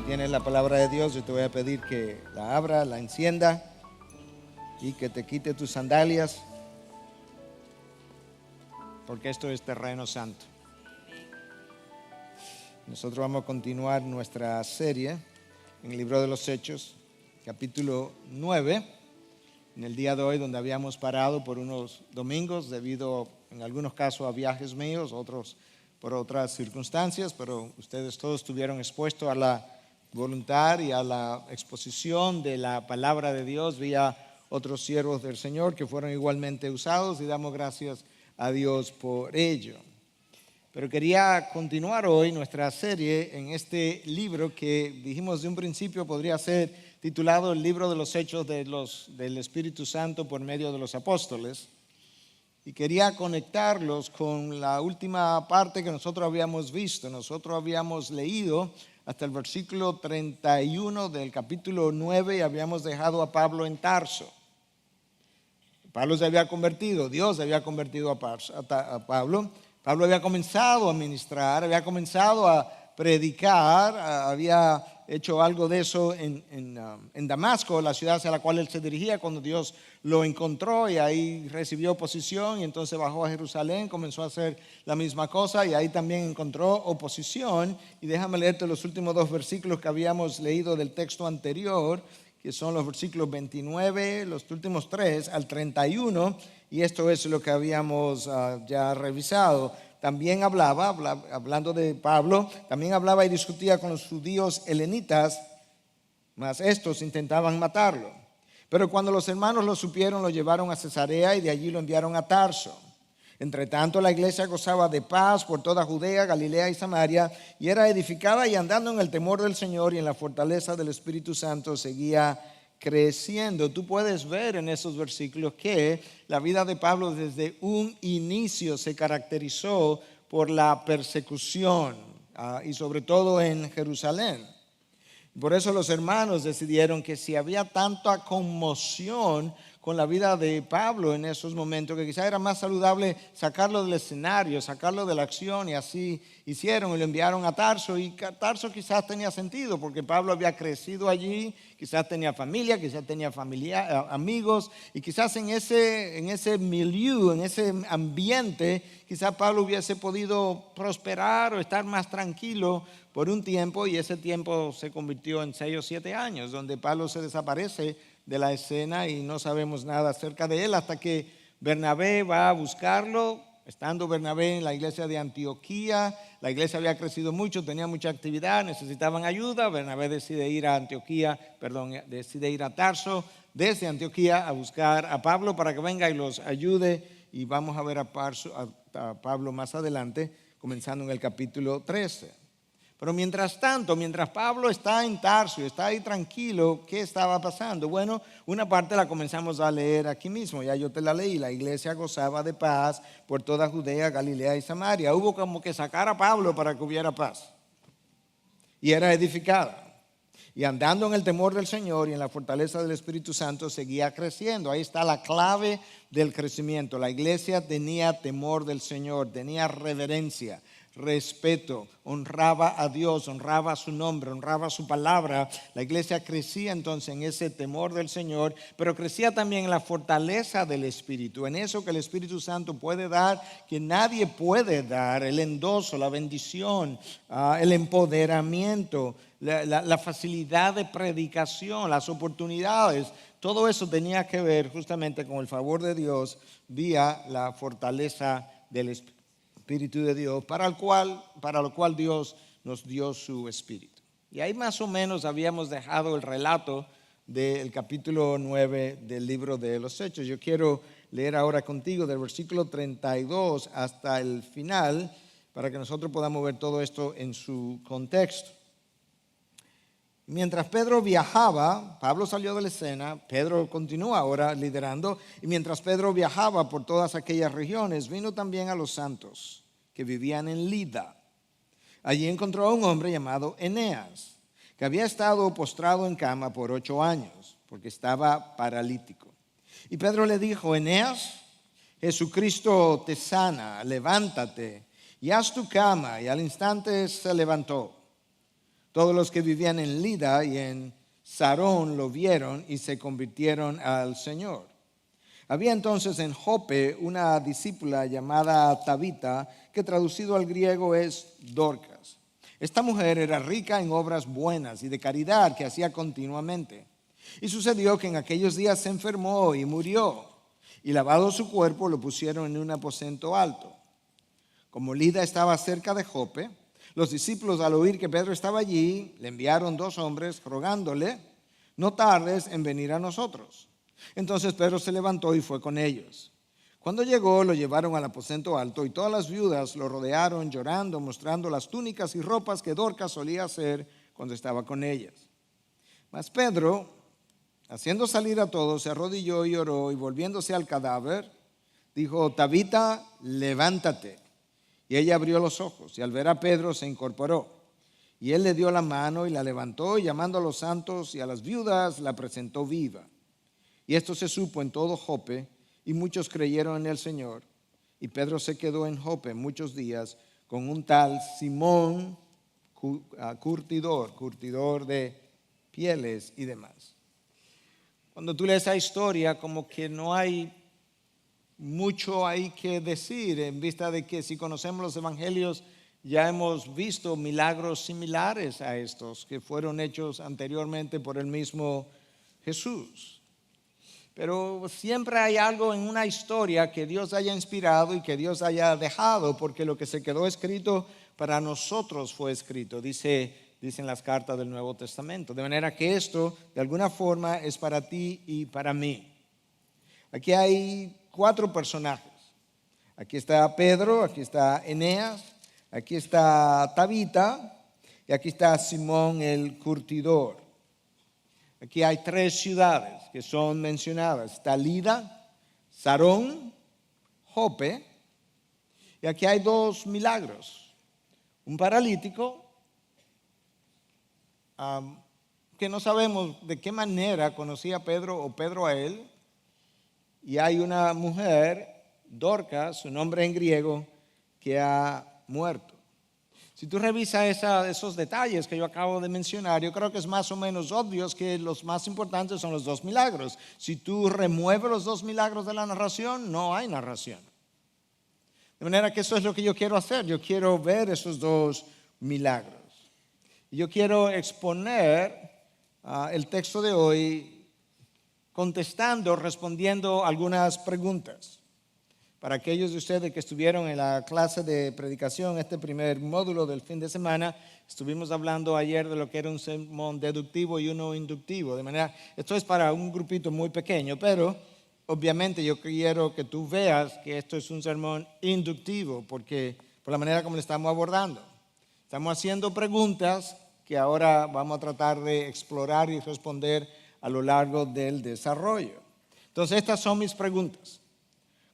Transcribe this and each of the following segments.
tienes la palabra de Dios, yo te voy a pedir que la abra, la encienda y que te quite tus sandalias, porque esto es terreno santo. Nosotros vamos a continuar nuestra serie en el libro de los Hechos, capítulo 9, en el día de hoy, donde habíamos parado por unos domingos debido en algunos casos a viajes míos, otros por otras circunstancias, pero ustedes todos estuvieron expuestos a la voluntad y a la exposición de la palabra de Dios vía otros siervos del Señor que fueron igualmente usados, y damos gracias a Dios por ello. Pero quería continuar hoy nuestra serie en este libro que dijimos de un principio podría ser titulado el libro de los Hechos del Espíritu Santo por medio de los apóstoles. Y quería conectarlos con la última parte que nosotros habíamos visto. Nosotros habíamos leído hasta el versículo 31 del capítulo 9 y habíamos dejado a Pablo en Tarso. Pablo se había convertido, Dios había convertido a Pablo. Pablo había comenzado a ministrar, había comenzado a predicar, había hecho algo de eso en Damasco, la ciudad hacia la cual él se dirigía cuando Dios lo encontró, y ahí recibió oposición, y entonces bajó a Jerusalén, comenzó a hacer la misma cosa, y ahí también encontró oposición. Y déjame leerte los últimos dos versículos que habíamos leído del texto anterior, que son los versículos 29, los últimos 3 al 31, y esto es lo que habíamos ya revisado. También hablando de Pablo, también hablaba y discutía con los judíos helenitas, mas estos intentaban matarlo. Pero cuando los hermanos lo supieron, lo llevaron a Cesarea y de allí lo enviaron a Tarso. Entre tanto, la iglesia gozaba de paz por toda Judea, Galilea y Samaria, y era edificada, y andando en el temor del Señor y en la fortaleza del Espíritu Santo seguía creciendo. Tú puedes ver en esos versículos que la vida de Pablo desde un inicio se caracterizó por la persecución, y sobre todo en Jerusalén. Por eso los hermanos decidieron que si había tanta conmoción con la vida de Pablo en esos momentos, que quizás era más saludable sacarlo del escenario, sacarlo de la acción, y así hicieron y lo enviaron a Tarso. Y Tarso quizás tenía sentido porque Pablo había crecido allí, quizás tenía familia, quizás tenía amigos, y quizás en ese milieu, en ese ambiente, quizás Pablo hubiese podido prosperar o estar más tranquilo por un tiempo, y ese tiempo se convirtió en 6 o 7 años, donde Pablo se desaparece de la escena y no sabemos nada acerca de él hasta que Bernabé va a buscarlo. Estando Bernabé en la iglesia de Antioquía, la iglesia había crecido mucho, tenía mucha actividad, necesitaban ayuda. Bernabé decide ir a Tarso desde Antioquía a buscar a Pablo para que venga y los ayude, y vamos a ver a Pablo más adelante, comenzando en el capítulo 13. Pero mientras tanto, mientras Pablo está en Tarso, está ahí tranquilo, ¿qué estaba pasando? Bueno, una parte la comenzamos a leer aquí mismo, ya yo te la leí. La iglesia gozaba de paz por toda Judea, Galilea y Samaria. Hubo como que sacar a Pablo para que hubiera paz. Y era edificada. Y andando en el temor del Señor y en la fortaleza del Espíritu Santo seguía creciendo. Ahí está la clave del crecimiento. La iglesia tenía temor del Señor, tenía reverencia, respeto, honraba a Dios, honraba su nombre, honraba su palabra. La iglesia crecía entonces en ese temor del Señor, pero crecía también en la fortaleza del Espíritu, en eso que el Espíritu Santo puede dar, que nadie puede dar: el endoso, la bendición, el empoderamiento, la facilidad de predicación, las oportunidades. Todo eso tenía que ver justamente con el favor de Dios vía la fortaleza del Espíritu de Dios, para lo cual Dios nos dio su Espíritu. Y ahí más o menos habíamos dejado el relato del capítulo 9 del libro de los Hechos. Yo quiero leer ahora contigo del versículo 32 hasta el final, para que nosotros podamos ver todo esto en su contexto. Mientras Pedro viajaba, Pablo salió de la escena, Pedro continúa ahora liderando, y mientras Pedro viajaba por todas aquellas regiones, vino también a los santos que vivían en Lida. Allí encontró a un hombre llamado Eneas, que había estado postrado en cama por 8 años, porque estaba paralítico. Y Pedro le dijo: Eneas, Jesucristo te sana, levántate y haz tu cama. Y al instante se levantó. Todos los que vivían en Lida y en Sarón lo vieron y se convirtieron al Señor. Había entonces en Jope una discípula llamada Tabita, que traducido al griego es Dorcas. Esta mujer era rica en obras buenas y de caridad que hacía continuamente. Y sucedió que en aquellos días se enfermó y murió, y lavado su cuerpo lo pusieron en un aposento alto. Como Lida estaba cerca de Jope, los discípulos, al oír que Pedro estaba allí, le enviaron 2 hombres rogándole: no tardes en venir a nosotros. Entonces Pedro se levantó y fue con ellos. Cuando llegó, lo llevaron al aposento alto, y todas las viudas lo rodearon llorando, mostrando las túnicas y ropas que Dorcas solía hacer cuando estaba con ellas. Mas Pedro, haciendo salir a todos, se arrodilló y oró, y volviéndose al cadáver, dijo: Tabita, levántate. Y ella abrió los ojos, y al ver a Pedro se incorporó. Y él le dio la mano y la levantó, y llamando a los santos y a las viudas, la presentó viva. Y esto se supo en todo Jope, y muchos creyeron en el Señor. Y Pedro se quedó en Jope muchos días con un tal Simón curtidor de pieles y demás. Cuando tú lees esa historia, como que no hay mucho ahí que decir, en vista de que si conocemos los evangelios ya hemos visto milagros similares a estos que fueron hechos anteriormente por el mismo Jesús. Pero siempre hay algo en una historia que Dios haya inspirado y que Dios haya dejado, porque lo que se quedó escrito para nosotros fue escrito, dicen las cartas del Nuevo Testamento. De manera que esto, de alguna forma, es para ti y para mí. Aquí hay 4 personajes. Aquí está Pedro, aquí está Eneas, aquí está Tabita y aquí está Simón el curtidor. Aquí hay 3 ciudades que son mencionadas. Está Lida, Sarón, Jope. Y aquí hay 2 milagros. Un paralítico que no sabemos de qué manera conocía Pedro o Pedro a él. Y hay una mujer, Dorcas, su nombre en griego, que ha muerto. Si tú revisas esos detalles que yo acabo de mencionar, yo creo que es más o menos obvio que los más importantes son los 2 milagros. Si tú remueves los 2 milagros de la narración, no hay narración. De manera que eso es lo que yo quiero hacer. Yo quiero ver esos 2 milagros. Y yo quiero exponer el texto de hoy respondiendo algunas preguntas. Para aquellos de ustedes que estuvieron en la clase de predicación, este primer módulo del fin de semana, estuvimos hablando ayer de lo que era un sermón deductivo y uno inductivo. De manera, esto es para un grupito muy pequeño, pero obviamente yo quiero que tú veas que esto es un sermón inductivo, porque por la manera como lo estamos abordando. Estamos haciendo preguntas que ahora vamos a tratar de explorar y responder a lo largo del desarrollo. Entonces, estas son mis preguntas.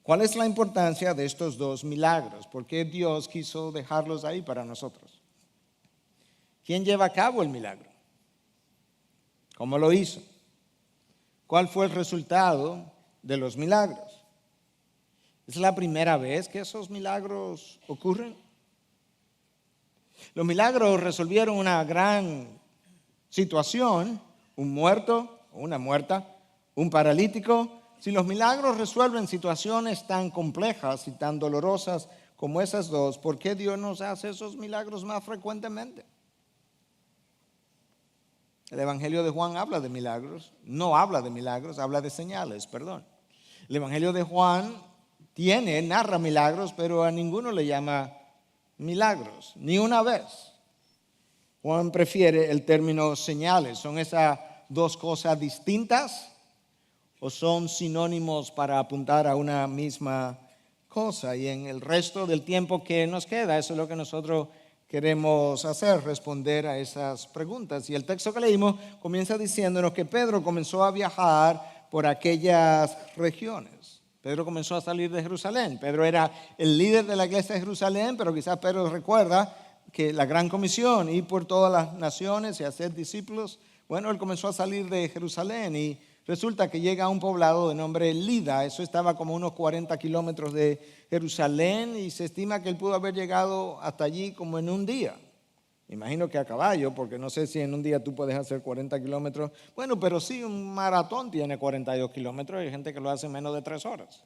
¿Cuál es la importancia de estos 2 milagros? ¿Por qué Dios quiso dejarlos ahí para nosotros? ¿Quién lleva a cabo el milagro? ¿Cómo lo hizo? ¿Cuál fue el resultado de los milagros? ¿Es la primera vez que esos milagros ocurren? Los milagros resolvieron una gran situación, un muerto o una muerta, un paralítico. Si los milagros resuelven situaciones tan complejas y tan dolorosas como esas 2, ¿por qué Dios nos hace esos milagros más frecuentemente? El Evangelio de Juan habla de milagros, no habla de milagros, habla de señales, perdón. El Evangelio de Juan narra milagros, pero a ninguno le llama milagros, ni una vez. Juan prefiere el término señales. ¿Son esas 2 cosas distintas o son sinónimos para apuntar a una misma cosa? Y en el resto del tiempo que nos queda, eso es lo que nosotros queremos hacer, responder a esas preguntas. Y el texto que leímos comienza diciéndonos que Pedro comenzó a viajar por aquellas regiones. Pedro comenzó a salir de Jerusalén. Pedro era el líder de la iglesia de Jerusalén, pero quizás Pedro recuerda que la gran comisión, ir por todas las naciones y hacer discípulos, bueno, él comenzó a salir de Jerusalén y resulta que llega a un poblado de nombre Lida. Eso estaba como unos 40 kilómetros de Jerusalén y se estima que él pudo haber llegado hasta allí como en un día. Imagino que a caballo, porque no sé si en un día tú puedes hacer 40 kilómetros. Bueno, pero sí, un maratón tiene 42 kilómetros y hay gente que lo hace en menos de 3 horas.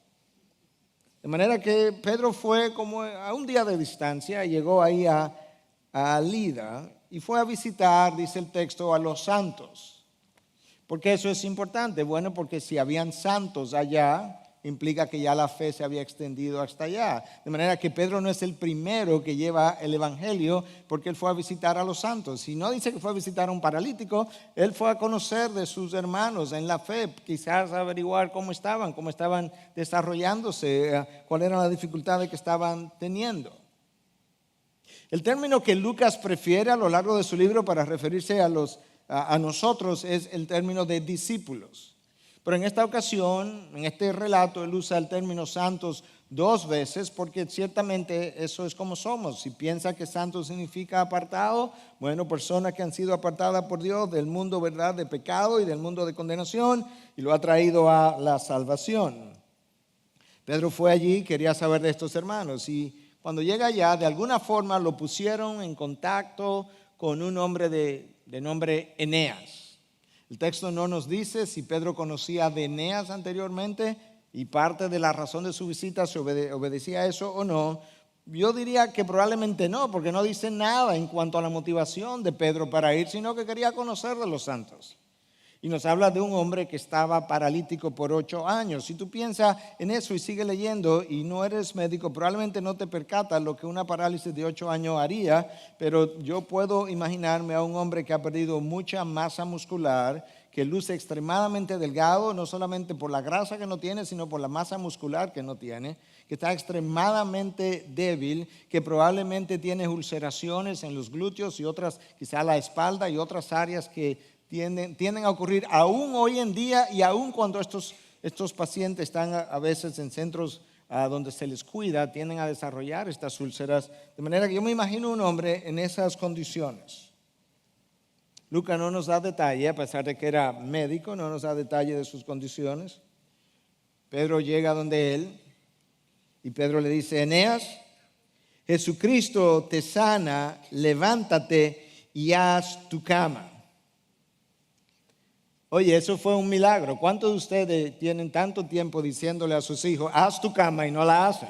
De manera que Pedro fue como a un día de distancia y llegó ahí a Lida y fue a visitar, dice el texto, a los santos. ¿Por qué eso es importante? Bueno, porque si habían santos allá, implica que ya la fe se había extendido hasta allá. De manera que Pedro no es el primero que lleva el evangelio porque él fue a visitar a los santos. Si no dice que fue a visitar a un paralítico, él fue a conocer de sus hermanos en la fe, quizás averiguar cómo estaban desarrollándose, cuáles eran las dificultades que estaban teniendo. El término que Lucas prefiere a lo largo de su libro para referirse a nosotros es el término de discípulos. Pero en esta ocasión, en este relato, él usa el término santos 2 veces porque ciertamente eso es como somos. Si piensa que santo significa apartado, bueno, personas que han sido apartadas por Dios del mundo, ¿verdad?, de pecado y del mundo de condenación, y lo ha traído a la salvación. Pedro fue allí, quería saber de estos hermanos, y cuando llega allá, de alguna forma lo pusieron en contacto con un hombre de nombre Eneas. El texto no nos dice si Pedro conocía de Eneas anteriormente y parte de la razón de su visita se obedecía a eso o no. Yo diría que probablemente no, porque no dice nada en cuanto a la motivación de Pedro para ir, sino que quería conocer de los santos. Y nos habla de un hombre que estaba paralítico por 8 años. Si tú piensas en eso y sigues leyendo y no eres médico, probablemente no te percatas lo que una parálisis de 8 años haría, pero yo puedo imaginarme a un hombre que ha perdido mucha masa muscular, que luce extremadamente delgado, no solamente por la grasa que no tiene, sino por la masa muscular que no tiene, que está extremadamente débil, que probablemente tiene ulceraciones en los glúteos y otras, quizá la espalda y otras áreas que tienden a ocurrir aún hoy en día y aún cuando estos pacientes están a veces en centros donde se les cuida, tienden a desarrollar estas úlceras. De manera que yo me imagino un hombre en esas condiciones. Lucas no nos da detalle, a pesar de que era médico, no nos da detalle de sus condiciones. Pedro llega donde él y Pedro le dice: Eneas, Jesucristo te sana, levántate y haz tu cama. Oye, eso fue un milagro. ¿Cuántos de ustedes tienen tanto tiempo diciéndole a sus hijos, haz tu cama, y no la hacen?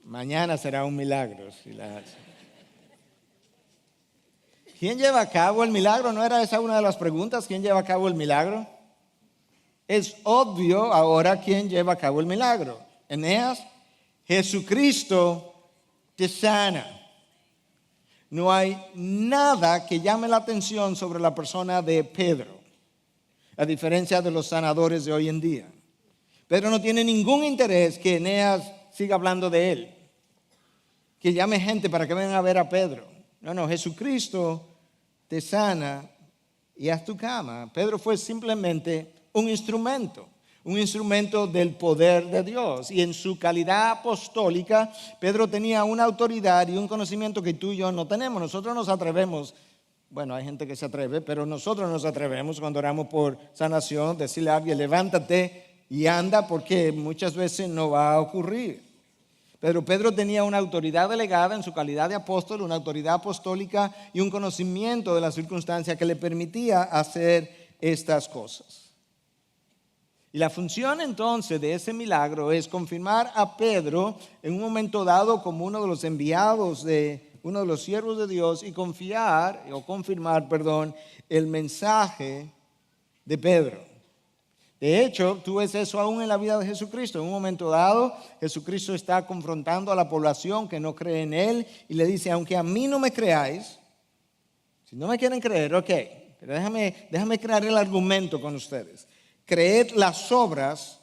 Mañana será un milagro si la hacen. ¿Quién lleva a cabo el milagro? ¿No era esa una de las preguntas? ¿Quién lleva a cabo el milagro? Es obvio ahora quién lleva a cabo el milagro. Eneas, Jesucristo te sana. No hay nada que llame la atención sobre la persona de Pedro, a diferencia de los sanadores de hoy en día. Pedro no tiene ningún interés que Eneas siga hablando de él, que llame gente para que vengan a ver a Pedro. No, Jesucristo te sana y haz tu cama. Pedro fue simplemente un instrumento del poder de Dios. Y en su calidad apostólica, Pedro tenía una autoridad y un conocimiento que tú y yo no tenemos. Nosotros nos atrevemos, bueno, hay gente que se atreve, pero nosotros nos atrevemos cuando oramos por sanación, decirle a alguien, levántate y anda, porque muchas veces no va a ocurrir. Pero Pedro tenía una autoridad delegada en su calidad de apóstol, una autoridad apostólica y un conocimiento de las circunstancias que le permitía hacer estas cosas. Y la función entonces de ese milagro es confirmar a Pedro en un momento dado como uno de los enviados de uno de los siervos de Dios y confirmar el mensaje de Pedro. De hecho, tú ves eso aún en la vida de Jesucristo. En un momento dado, Jesucristo está confrontando a la población que no cree en Él y le dice, aunque a mí no me creáis, si no me quieren creer, ok, pero déjame crear el argumento con ustedes. Creed las obras.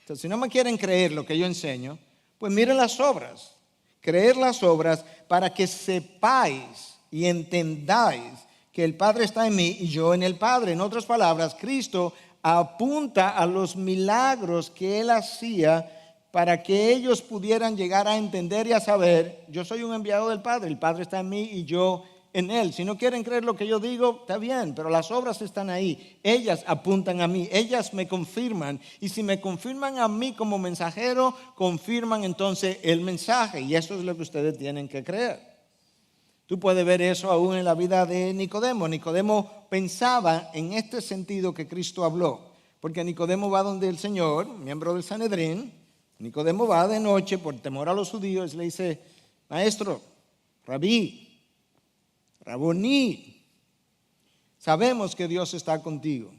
Entonces, si no me quieren creer lo que yo enseño, pues miren las obras. Creer las obras para que sepáis y entendáis que el Padre está en mí y yo en el Padre. En otras palabras, Cristo apunta a los milagros que Él hacía para que ellos pudieran llegar a entender y a saber, yo soy un enviado del Padre, el Padre está en mí y yo en Él. Si no quieren creer lo que yo digo, está bien, pero las obras están ahí. Ellas apuntan a mí, ellas me confirman. Y si me confirman a mí como mensajero, confirman entonces el mensaje. Y eso es lo que ustedes tienen que creer. Tú puedes ver eso aún en la vida de Nicodemo. Nicodemo pensaba en este sentido que Cristo habló. Porque Nicodemo va donde el Señor, miembro del Sanedrín. Nicodemo va de noche por temor a los judíos y le dice: Maestro, Rabí, Raboní, sabemos que Dios está contigo.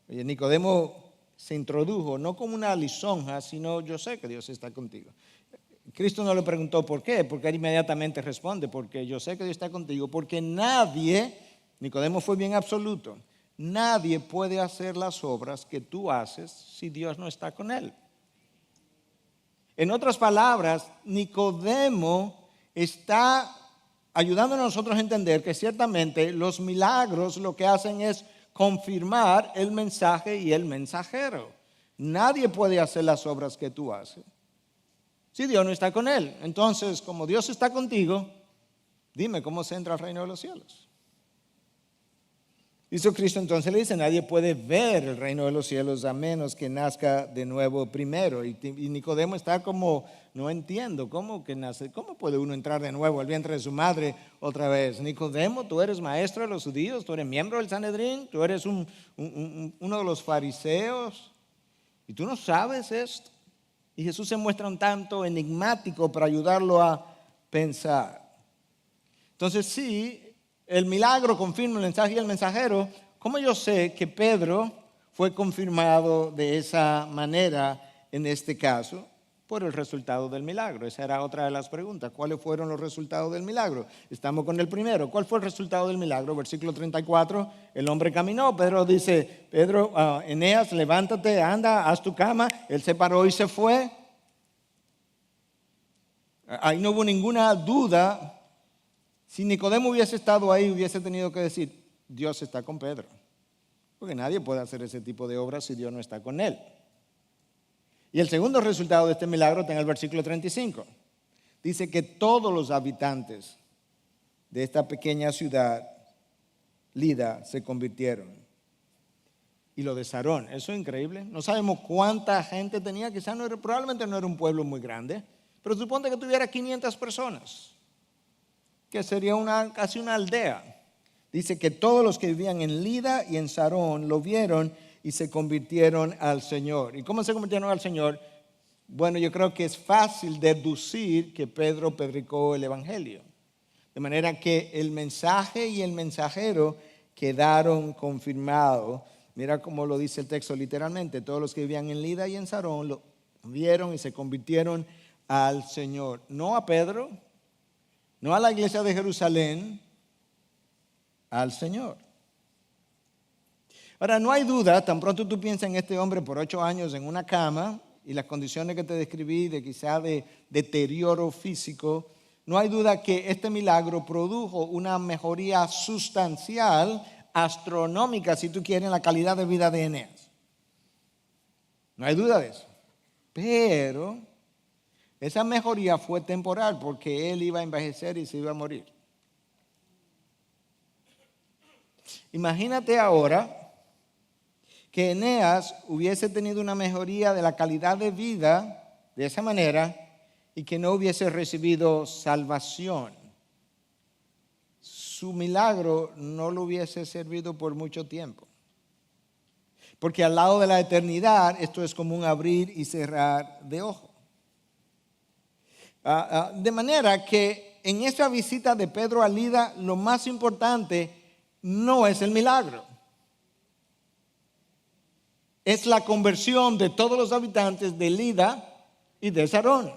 Oye, Nicodemo se introdujo no como una lisonja, sino yo sé que Dios está contigo. Cristo no le preguntó por qué, porque él inmediatamente responde: porque yo sé que Dios está contigo, porque nadie, Nicodemo fue bien absoluto, nadie puede hacer las obras que tú haces si Dios no está con él. En otras palabras, Nicodemo está ayudándonos a nosotros a entender que ciertamente los milagros lo que hacen es confirmar el mensaje y el mensajero. Nadie puede hacer las obras que tú haces si Dios no está con él. Entonces, como Dios está contigo, dime cómo se entra al reino de los cielos. Hizo Cristo, entonces le dice: nadie puede ver el reino de los cielos a menos que nazca de nuevo primero. Y Nicodemo está como: no entiendo, ¿cómo que nace? ¿Cómo puede uno entrar de nuevo al vientre de su madre otra vez? Nicodemo, tú eres maestro de los judíos, tú eres miembro del Sanedrín, tú eres uno de los fariseos y tú no sabes esto. Y Jesús se muestra un tanto enigmático para ayudarlo a pensar. Entonces sí, el milagro confirma el mensaje y el mensajero. ¿Cómo yo sé que Pedro fue confirmado de esa manera en este caso? Por el resultado del milagro. Esa era otra de las preguntas. ¿Cuáles fueron los resultados del milagro? Estamos con el primero. ¿Cuál fue el resultado del milagro? Versículo 34, el hombre caminó. Pedro dice: Pedro, Eneas, levántate, anda, haz tu cama. Él se paró y se fue. Ahí no hubo ninguna duda. Si Nicodemo hubiese estado ahí, hubiese tenido que decir: Dios está con Pedro. Porque nadie puede hacer ese tipo de obras si Dios no está con él. Y el segundo resultado de este milagro está en el versículo 35. Dice que todos los habitantes de esta pequeña ciudad, Lida, se convirtieron. Y lo de Sarón, eso es increíble. No sabemos cuánta gente tenía, quizás probablemente no era un pueblo muy grande, pero suponte que tuviera 500 personas, que sería casi una aldea. Dice que todos los que vivían en Lida y en Sarón lo vieron y se convirtieron al Señor. ¿Y cómo se convirtieron al Señor? Bueno, yo creo que es fácil deducir que Pedro predicó el Evangelio. De manera que el mensaje y el mensajero quedaron confirmados. Mira cómo lo dice el texto literalmente. Todos los que vivían en Lida y en Sarón lo vieron y se convirtieron al Señor. No a Pedro, no a la iglesia de Jerusalén, al Señor. Ahora, no hay duda, tan pronto tú piensas en este hombre por 8 años en una cama y las condiciones que te describí de quizá de deterioro físico, no hay duda que este milagro produjo una mejoría sustancial, astronómica, si tú quieres, en la calidad de vida de Eneas. No hay duda de eso. Pero esa mejoría fue temporal porque él iba a envejecer y se iba a morir. Imagínate ahora que Eneas hubiese tenido una mejoría de la calidad de vida de esa manera y que no hubiese recibido salvación. Su milagro no lo hubiese servido por mucho tiempo. Porque al lado de la eternidad esto es como un abrir y cerrar de ojos. De manera que en esta visita de Pedro a Lida lo más importante no es el milagro. Es la conversión de todos los habitantes de Lida y de Sarón.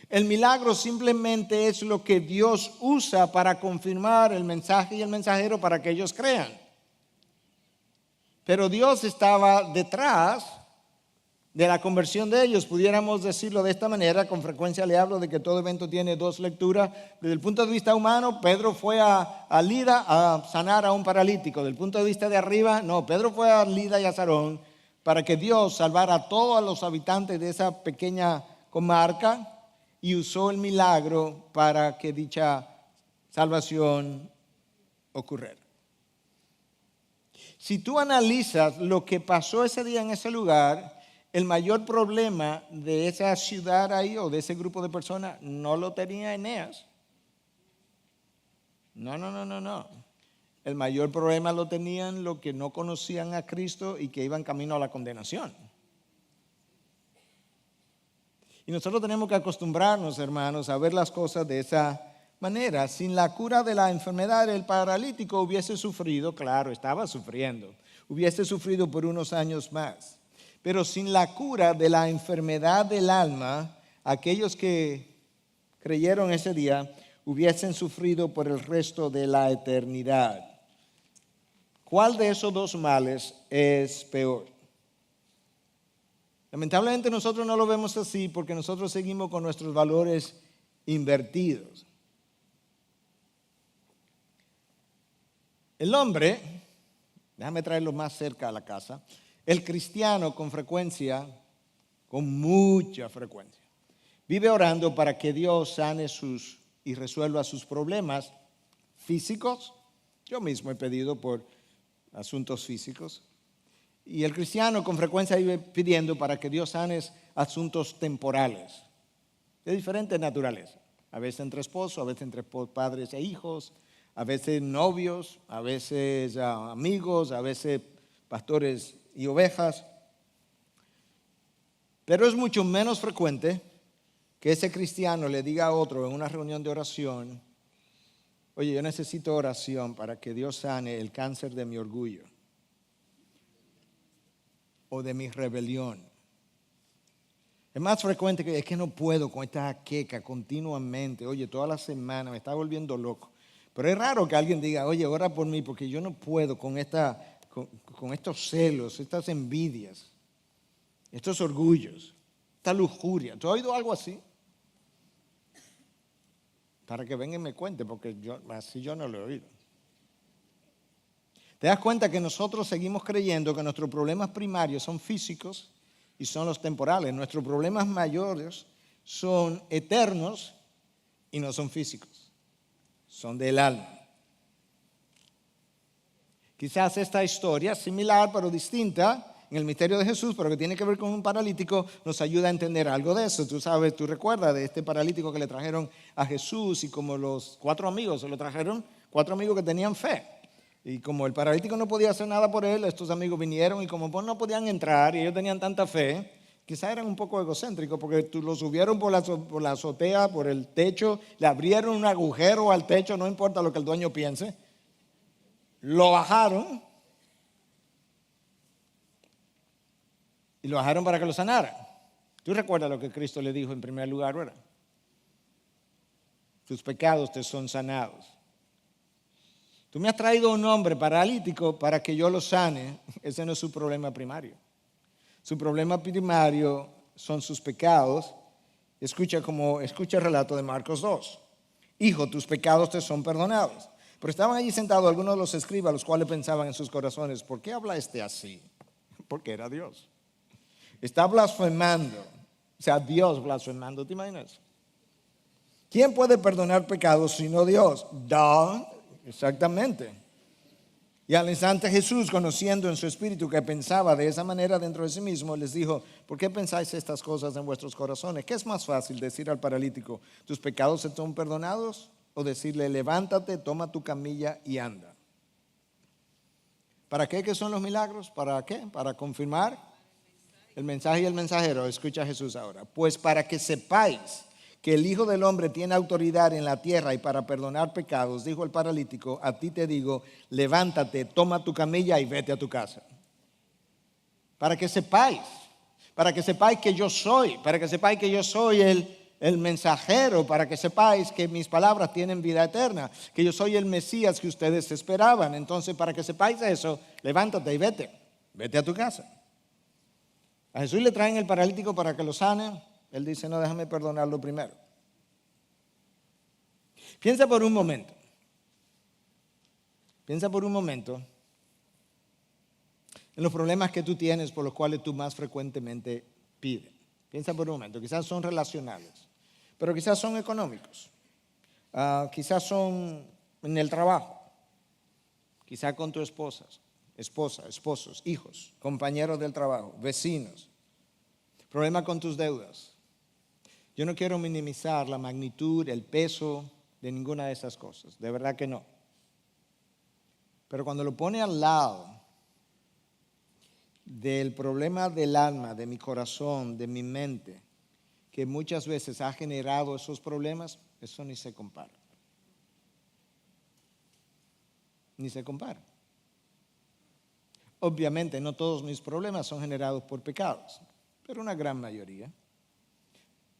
El milagro simplemente es lo que Dios usa para confirmar el mensaje y el mensajero para que ellos crean. Pero Dios estaba detrás de la conversión de ellos. Pudiéramos decirlo de esta manera. Con frecuencia le hablo de que todo evento tiene 2 lecturas. Desde el punto de vista humano, Pedro fue a Lida a sanar a un paralítico. Desde el punto de vista de arriba, no, Pedro fue a Lida y a Sarón para que Dios salvara a todos los habitantes de esa pequeña comarca y usó el milagro para que dicha salvación ocurrir. Si tú analizas lo que pasó ese día en ese lugar, el mayor problema de esa ciudad ahí o de ese grupo de personas no lo tenía Eneas. No. El mayor problema lo tenían los que no conocían a Cristo y que iban camino a la condenación. Y nosotros tenemos que acostumbrarnos, hermanos, a ver las cosas de esa manera. Sin la cura de la enfermedad, el paralítico hubiese sufrido, claro, estaba sufriendo, hubiese sufrido por unos años más. Pero sin la cura de la enfermedad del alma, aquellos que creyeron ese día hubiesen sufrido por el resto de la eternidad. ¿Cuál de esos dos males es peor? Lamentablemente nosotros no lo vemos así porque nosotros seguimos con nuestros valores invertidos. El hombre, déjame traerlo más cerca a la casa, el cristiano con frecuencia, con mucha frecuencia, vive orando para que Dios sane y resuelva sus problemas físicos. Yo mismo he pedido por asuntos físicos. Y el cristiano con frecuencia vive pidiendo para que Dios sane asuntos temporales, de diferente naturaleza. A veces entre esposos, a veces entre padres e hijos, a veces novios, a veces amigos, a veces pastores y ovejas. Pero es mucho menos frecuente que ese cristiano le diga a otro en una reunión de oración: oye, yo necesito oración para que Dios sane el cáncer de mi orgullo o de mi rebelión. Es más frecuente que es que no puedo con esta jaqueca continuamente. Oye, toda la semana me está volviendo loco. Pero es raro que alguien diga: oye, ora por mí porque yo no puedo con estos celos, estas envidias, estos orgullos, esta lujuria. ¿Tú has oído algo así? Para que vengan y me cuente, porque así yo no lo he oído. ¿Te das cuenta que nosotros seguimos creyendo que nuestros problemas primarios son físicos y son los temporales? Nuestros problemas mayores son eternos y no son físicos, son del alma. Quizás esta historia, similar pero distinta, en el misterio de Jesús, pero que tiene que ver con un paralítico, nos ayuda a entender algo de eso. Tú recuerdas de este paralítico que le trajeron a Jesús y como los 4 amigos se lo trajeron, 4 amigos que tenían fe. Y como el paralítico no podía hacer nada por él, estos amigos vinieron y como no podían entrar y ellos tenían tanta fe, quizás eran un poco egocéntricos porque lo subieron por la azotea, por el techo, le abrieron un agujero al techo, no importa lo que el dueño piense, lo bajaron y lo bajaron para que lo sanara. ¿Tú recuerdas lo que Cristo le dijo en primer lugar, verdad? Tus pecados te son sanados. Tú me has traído un hombre paralítico para que yo lo sane. Ese no es su problema primario. Su problema primario son sus pecados. Escucha el relato de Marcos 2. Hijo, tus pecados te son perdonados. Pero estaban allí sentados algunos de los escribas, los cuales pensaban en sus corazones: ¿por qué habla este así? Porque era Dios. Está blasfemando. O sea, Dios blasfemando. ¿Te imaginas? ¿Quién puede perdonar pecados sino Dios? Exactamente. Y al instante Jesús, conociendo en su espíritu que pensaba de esa manera dentro de sí mismo, les dijo: ¿por qué pensáis estas cosas en vuestros corazones? ¿Qué es más fácil decir al paralítico: tus pecados se son perdonados? O decirle: levántate, toma tu camilla y anda. ¿Para qué son los milagros? ¿Para qué? Para confirmar el mensaje y el mensajero. Escucha a Jesús ahora. Pues para que sepáis que el Hijo del Hombre tiene autoridad en la tierra y para perdonar pecados, dijo el paralítico, a ti te digo: levántate, toma tu camilla y vete a tu casa. Para que sepáis que yo soy, el mensajero, para que sepáis que mis palabras tienen vida eterna, que yo soy el Mesías que ustedes esperaban. Entonces, para que sepáis eso, levántate y vete a tu casa. A Jesús le traen el paralítico para que lo sane. Él dice: no, déjame perdonarlo primero. Piensa por un momento en los problemas que tú tienes por los cuales tú más frecuentemente pides. Piensa por un momento, quizás son relacionales, pero quizás son económicos. Quizás son en el trabajo, quizás con tu esposa, esposos, hijos, compañeros del trabajo, vecinos. Problema con tus deudas. Yo no quiero minimizar la magnitud, el peso de ninguna de esas cosas, de verdad que no. Pero cuando lo pone al lado del problema del alma, de mi corazón, de mi mente, que muchas veces ha generado esos problemas, eso ni se compara. Ni se compara. Obviamente no todos mis problemas son generados por pecados, pero una gran mayoría.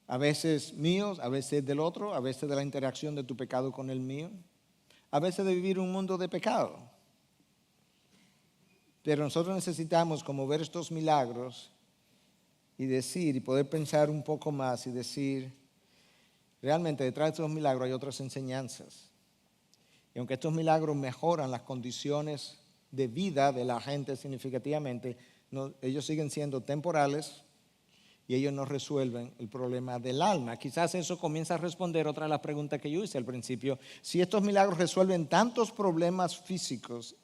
A veces míos, a veces del otro, a veces de la interacción de tu pecado con el mío, a veces de vivir un mundo de pecado. Pero nosotros necesitamos como ver estos milagros y decir, y poder pensar un poco más y decir, realmente detrás de estos milagros hay otras enseñanzas. Y aunque estos milagros mejoran las condiciones de vida de la gente significativamente, ellos siguen siendo temporales y ellos no resuelven el problema del alma. Quizás eso comienza a responder otra de las preguntas que yo hice al principio. Si estos milagros resuelven tantos problemas físicos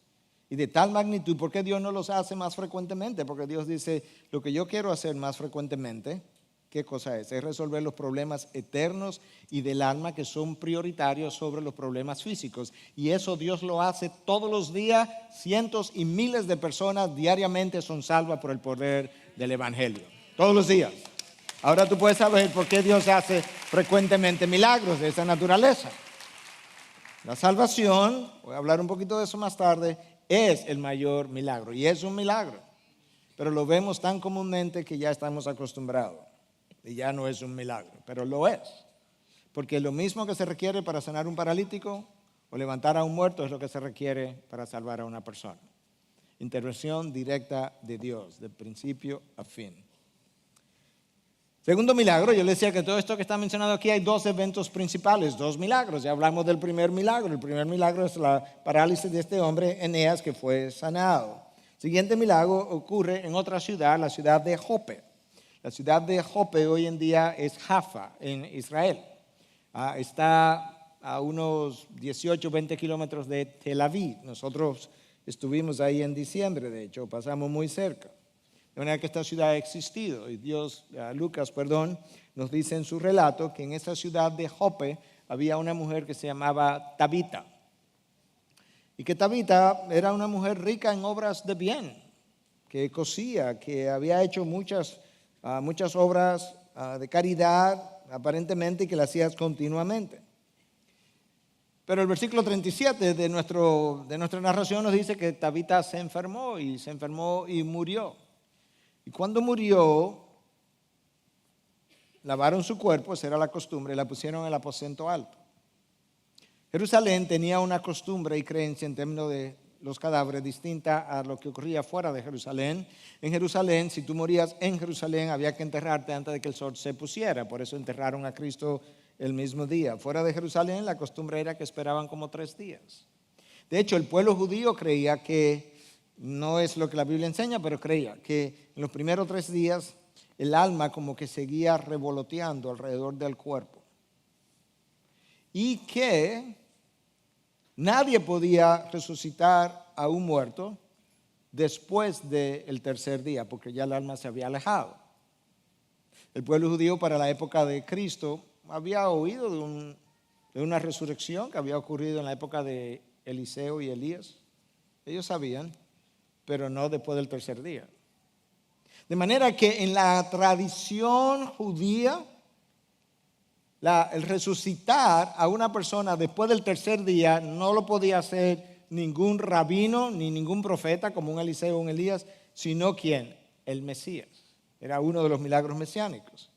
y de tal magnitud, ¿por qué Dios no los hace más frecuentemente? Porque Dios dice, lo que yo quiero hacer más frecuentemente, ¿qué cosa es? Es resolver los problemas eternos y del alma que son prioritarios sobre los problemas físicos. Y eso Dios lo hace todos los días. Cientos y miles de personas diariamente son salvas por el poder del Evangelio. Todos los días. Ahora tú puedes saber por qué Dios hace frecuentemente milagros de esa naturaleza. La salvación, voy a hablar un poquito de eso más tarde, es el mayor milagro. Y es un milagro. Pero lo vemos tan comúnmente que ya estamos acostumbrados. Y ya no es un milagro, pero lo es. Porque lo mismo que se requiere para sanar un paralítico o levantar a un muerto es lo que se requiere para salvar a una persona. Intervención directa de Dios, de principio a fin. Segundo milagro, yo les decía que todo esto que está mencionado aquí hay dos eventos principales, dos milagros. Ya hablamos del primer milagro. El primer milagro es la parálisis de este hombre, Eneas, que fue sanado. El siguiente milagro ocurre en otra ciudad, la ciudad de Jope. La ciudad de Jope hoy en día es Jaffa, en Israel. Está a unos 18, 20 kilómetros de Tel Aviv. Nosotros estuvimos ahí en diciembre, de hecho, pasamos muy cerca. De manera que esta ciudad ha existido. Y Lucas, nos dice en su relato que en esa ciudad de Jope había una mujer que se llamaba Tabita. Y que Tabita era una mujer rica en obras de bien, que cosía, que había hecho muchas obras de caridad, aparentemente, y que las hacía continuamente. Pero el versículo 37 de nuestra narración nos dice que Tabita se enfermó y murió. Y cuando murió, lavaron su cuerpo, esa era la costumbre, y la pusieron en el aposento alto. Jerusalén tenía una costumbre y creencia en términos de los cadáveres distinta a lo que ocurría fuera de Jerusalén. En Jerusalén, si tú morías en Jerusalén, había que enterrarte antes de que el sol se pusiera. Por eso enterraron a Cristo el mismo día. Fuera de Jerusalén, la costumbre era que esperaban como 3 días. De hecho, el pueblo judío creía que, no es lo que la Biblia enseña, pero creía que en los primeros 3 días el alma como que seguía revoloteando alrededor del cuerpo. Y que nadie podía resucitar a un muerto después del tercer día, porque ya el alma se había alejado. El pueblo judío para la época de Cristo había oído de una resurrección que había ocurrido en la época de Eliseo y Elías. Ellos sabían, pero no después del tercer día. De manera que en la tradición judía, el resucitar a una persona después del tercer día no lo podía hacer ningún rabino ni ningún profeta como un Eliseo o un Elías, sino ¿quién? El Mesías. Era uno de los milagros mesiánicos.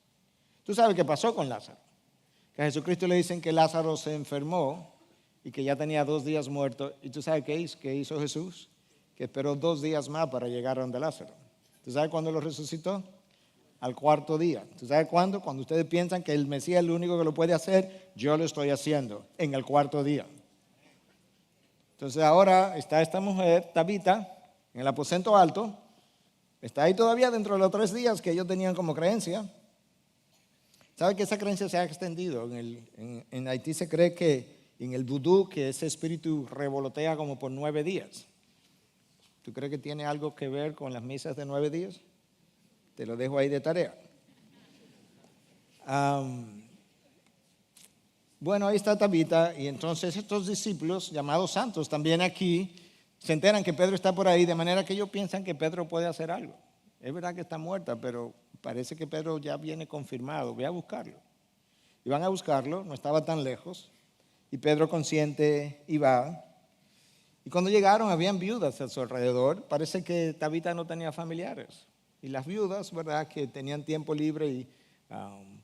¿Tú sabes qué pasó con Lázaro? Que a Jesucristo le dicen que Lázaro se enfermó y que ya tenía 2 días muerto. ¿Y tú sabes qué hizo Jesús? Que esperó 2 días más para llegar a donde Lázaro. ¿Tú sabes cuándo lo resucitó? Al 4.º día. ¿Tú sabes cuándo? Cuando ustedes piensan que el Mesías es el único que lo puede hacer, yo lo estoy haciendo en el 4.º día. Entonces ahora está esta mujer, Tabita, en el aposento alto. Está ahí todavía dentro de los 3 días que ellos tenían como creencia. ¿Sabe que esa creencia se ha extendido? En Haití se cree que en el vudú que ese espíritu revolotea como por 9 días. ¿Tú crees que tiene algo que ver con las misas de 9 días? Te lo dejo ahí de tarea. Bueno, ahí está Tabita, y entonces estos discípulos llamados santos también aquí se enteran que Pedro está por ahí, de manera que ellos piensan que Pedro puede hacer algo. Es verdad que está muerta, pero parece que Pedro ya viene confirmado. Ve a buscarlo. Y van a buscarlo, no estaba tan lejos, y Pedro consiente y va. Y cuando llegaron habían viudas a su alrededor. Parece que Tabita no tenía familiares. Y las viudas, ¿verdad?, que tenían tiempo libre y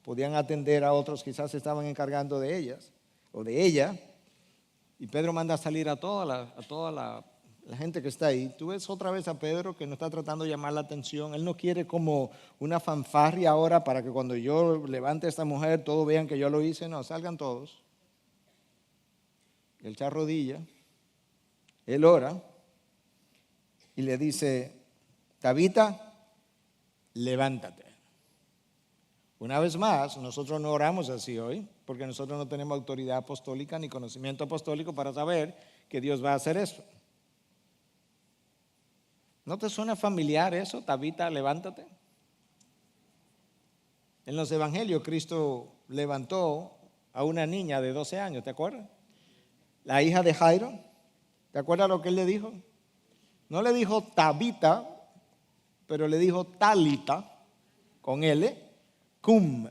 podían atender a otros, quizás se estaban encargando de ellas o de ella. Y Pedro manda a salir a toda la gente que está ahí. Tú ves otra vez a Pedro que no está tratando de llamar la atención. Él no quiere como una fanfarria ahora para que cuando yo levante a esta mujer todos vean que yo lo hice. No, salgan todos. Él se arrodilla, él ora y le dice: Tabita, levántate. Una vez más, nosotros no oramos así hoy, porque nosotros no tenemos autoridad apostólica ni conocimiento apostólico para saber que Dios va a hacer eso. ¿No te suena familiar eso, Tabita, levántate? En los evangelios Cristo levantó a una niña de 12 años, ¿te acuerdas? La hija de Jairo. ¿Te acuerdas lo que él le dijo? No le dijo Tabita, pero le dijo Talita, con L, cum,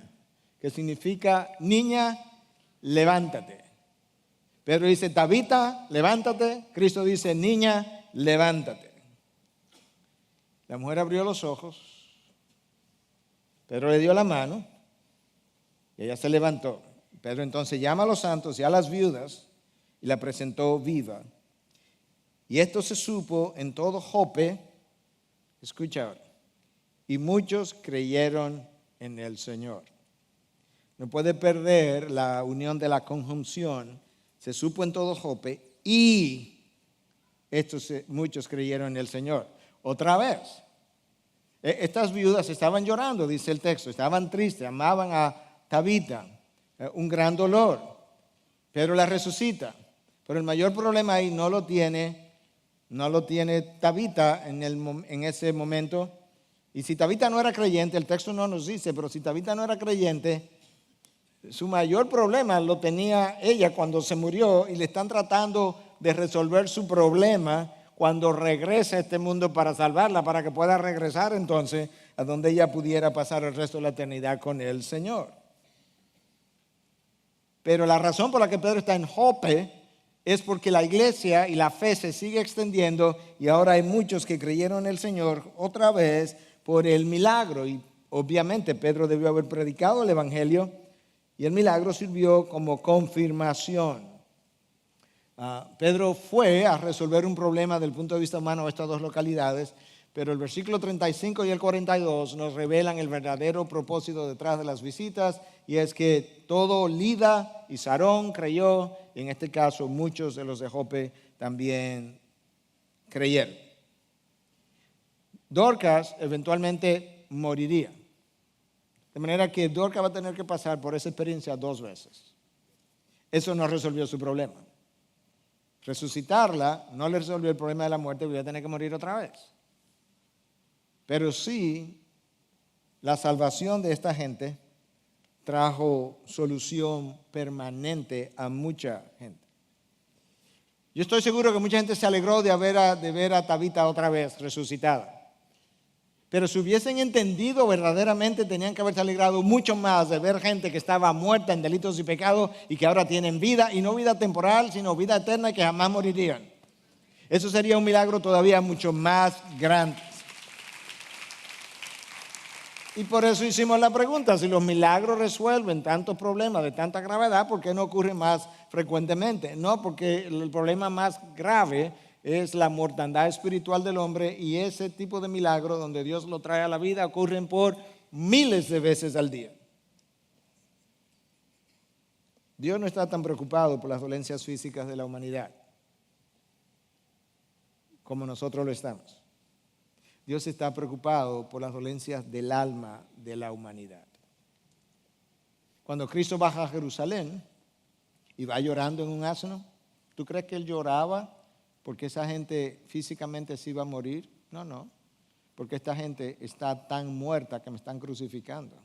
que significa niña, levántate. Pedro dice Tabita, levántate. Cristo dice niña, levántate. La mujer abrió los ojos, Pedro le dio la mano y ella se levantó. Pedro entonces llama a los santos y a las viudas y la presentó viva. Y esto se supo en todo Jope, escucha ahora, y muchos creyeron en el Señor. No puede perder la unión de la conjunción. Se supo en todo Jope y muchos creyeron en el Señor. Otra vez, estas viudas estaban llorando, dice el texto, estaban tristes, amaban a Tabita, un gran dolor. Pedro la resucita, pero el mayor problema ahí no lo tiene Tabita en ese momento. Y si Tabita no era creyente, el texto no nos dice, pero si Tabita no era creyente, su mayor problema lo tenía ella cuando se murió y le están tratando de resolver su problema cuando regrese a este mundo para salvarla, para que pueda regresar entonces a donde ella pudiera pasar el resto de la eternidad con el Señor. Pero la razón por la que Pedro está en Jope es porque la iglesia y la fe se sigue extendiendo y ahora hay muchos que creyeron en el Señor otra vez por el milagro. Y obviamente Pedro debió haber predicado el evangelio y el milagro sirvió como confirmación. Pedro fue a resolver un problema desde el punto de vista humano de estas dos localidades, pero el versículo 35 y el 42 nos revelan el verdadero propósito detrás de las visitas, y es que todo Lida y Sarón creyó, y en este caso muchos de los de Jope también creyeron. Dorcas eventualmente moriría, de manera que Dorcas va a tener que pasar por esa experiencia 2 veces. Eso no resolvió su problema. Resucitarla no le resolvió el problema de la muerte, voy a tener que morir otra vez. Pero sí, la salvación de esta gente trajo solución permanente a mucha gente. Yo estoy seguro que mucha gente se alegró de ver a Tabita otra vez resucitada. Pero si hubiesen entendido verdaderamente, tenían que haberse alegrado mucho más de ver gente que estaba muerta en delitos y pecados y que ahora tienen vida, y no vida temporal, sino vida eterna, y que jamás morirían. Eso sería un milagro todavía mucho más grande. Y por eso hicimos la pregunta: si los milagros resuelven tantos problemas de tanta gravedad, ¿por qué no ocurren más frecuentemente? No, porque el problema más grave es la mortandad espiritual del hombre, y ese tipo de milagros donde Dios lo trae a la vida ocurren por miles de veces al día. Dios no está tan preocupado por las dolencias físicas de la humanidad como nosotros lo estamos. Dios está preocupado por las dolencias del alma de la humanidad. Cuando Cristo baja a Jerusalén y va llorando en un asno, ¿tú crees que él lloraba porque esa gente físicamente se iba a morir? No, porque esta gente está tan muerta que me están crucificando.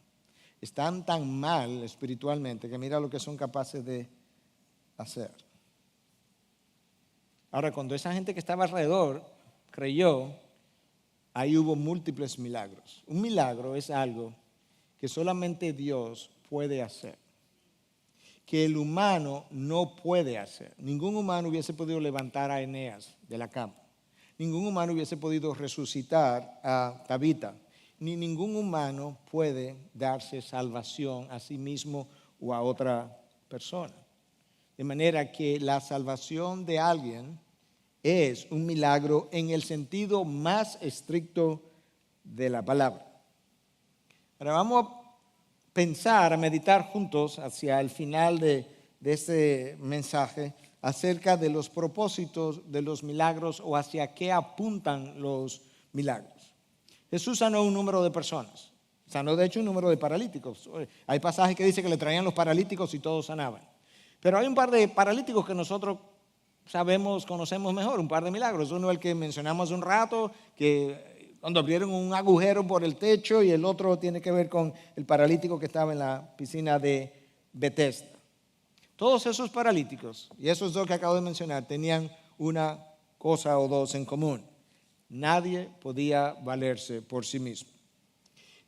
Están tan mal espiritualmente que mira lo que son capaces de hacer. Ahora, cuando esa gente que estaba alrededor creyó, ahí hubo múltiples milagros. Un milagro es algo que solamente Dios puede hacer, que el humano no puede hacer. Ningún humano hubiese podido levantar a Eneas de la cama. Ningún humano hubiese podido resucitar a Tabita. Ni ningún humano puede darse salvación a sí mismo o a otra persona. De manera que la salvación de alguien es un milagro en el sentido más estricto de la palabra. Ahora vamos a pensar, a meditar juntos hacia el final de este mensaje acerca de los propósitos de los milagros o hacia qué apuntan los milagros. Jesús sanó un número de personas, sanó de hecho un número de paralíticos. Hay pasajes que dice que le traían los paralíticos y todos sanaban. Pero hay un par de paralíticos que nosotros sabemos, conocemos mejor, un par de milagros. Uno el que mencionamos hace un rato, que cuando abrieron un agujero por el techo, y el otro tiene que ver con el paralítico que estaba en la piscina de Bethesda. Todos esos paralíticos, y esos dos que acabo de mencionar, tenían una cosa o dos en común. Nadie podía valerse por sí mismo.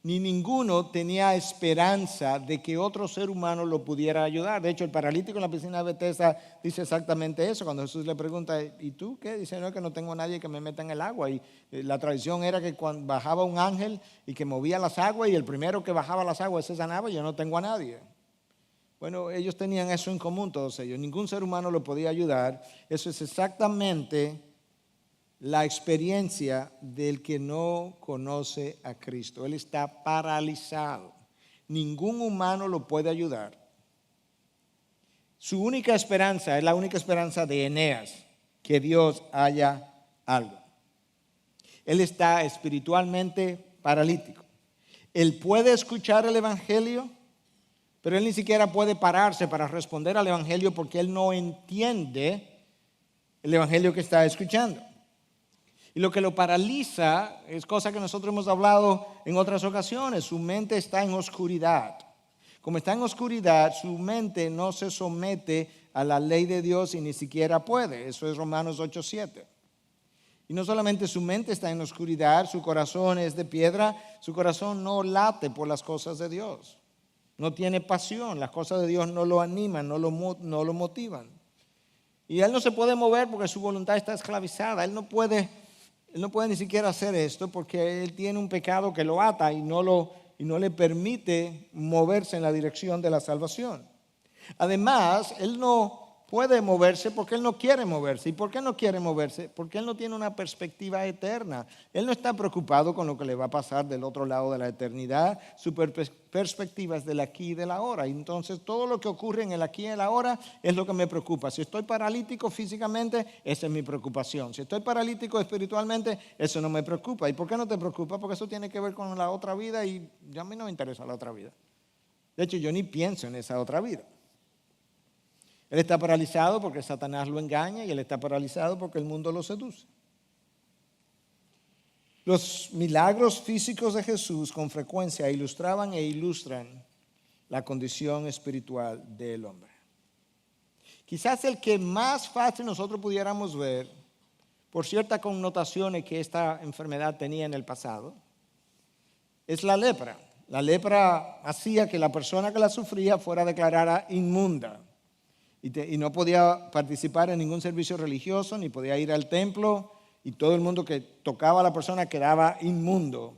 Ni ninguno tenía esperanza de que otro ser humano lo pudiera ayudar. De hecho, el paralítico en la piscina de Bethesda dice exactamente eso. Cuando Jesús le pregunta, ¿y tú qué? Dice, no, que no tengo nadie que me meta en el agua. Y la tradición era que cuando bajaba un ángel y que movía las aguas, y el primero que bajaba las aguas se sanaba, yo no tengo a nadie. Bueno, ellos tenían eso en común, todos ellos. Ningún ser humano lo podía ayudar. Eso es exactamente la experiencia del que no conoce a Cristo. Él está paralizado. Ningún humano lo puede ayudar. Su única esperanza es la única esperanza de Eneas, que Dios haya algo. Él está espiritualmente paralítico. Él puede escuchar el evangelio, pero él ni siquiera puede pararse para responder al evangelio porque él no entiende el evangelio que está escuchando. Y lo que lo paraliza es cosa que nosotros hemos hablado en otras ocasiones. Su mente está en oscuridad. Como está en oscuridad, su mente no se somete a la ley de Dios y ni siquiera puede. Eso es Romanos 8:7. Y no solamente su mente está en oscuridad, su corazón es de piedra, su corazón no late por las cosas de Dios. No tiene pasión, las cosas de Dios no lo animan, no lo motivan. Y él no se puede mover porque su voluntad está esclavizada. Él no puede ni siquiera hacer esto porque él tiene un pecado que lo ata y no le permite moverse en la dirección de la salvación. Además, él no puede moverse porque él no quiere moverse. ¿Y por qué no quiere moverse? Porque él no tiene una perspectiva eterna. Él no está preocupado con lo que le va a pasar del otro lado de la eternidad. Su perspectiva es del aquí y del ahora. Y entonces todo lo que ocurre en el aquí y el ahora es lo que me preocupa. Si estoy paralítico físicamente, esa es mi preocupación. Si estoy paralítico espiritualmente, eso no me preocupa. ¿Y por qué no te preocupa? Porque eso tiene que ver con la otra vida y a mí no me interesa la otra vida. De hecho, yo ni pienso en esa otra vida. Él está paralizado porque Satanás lo engaña y él está paralizado porque el mundo lo seduce. Los milagros físicos de Jesús con frecuencia ilustraban e ilustran la condición espiritual del hombre. Quizás el que más fácil nosotros pudiéramos ver por ciertas connotaciones que esta enfermedad tenía en el pasado es la lepra. La lepra hacía que la persona que la sufría fuera declarada inmunda. Y no podía participar en ningún servicio religioso, ni podía ir al templo, y todo el mundo que tocaba a la persona quedaba inmundo.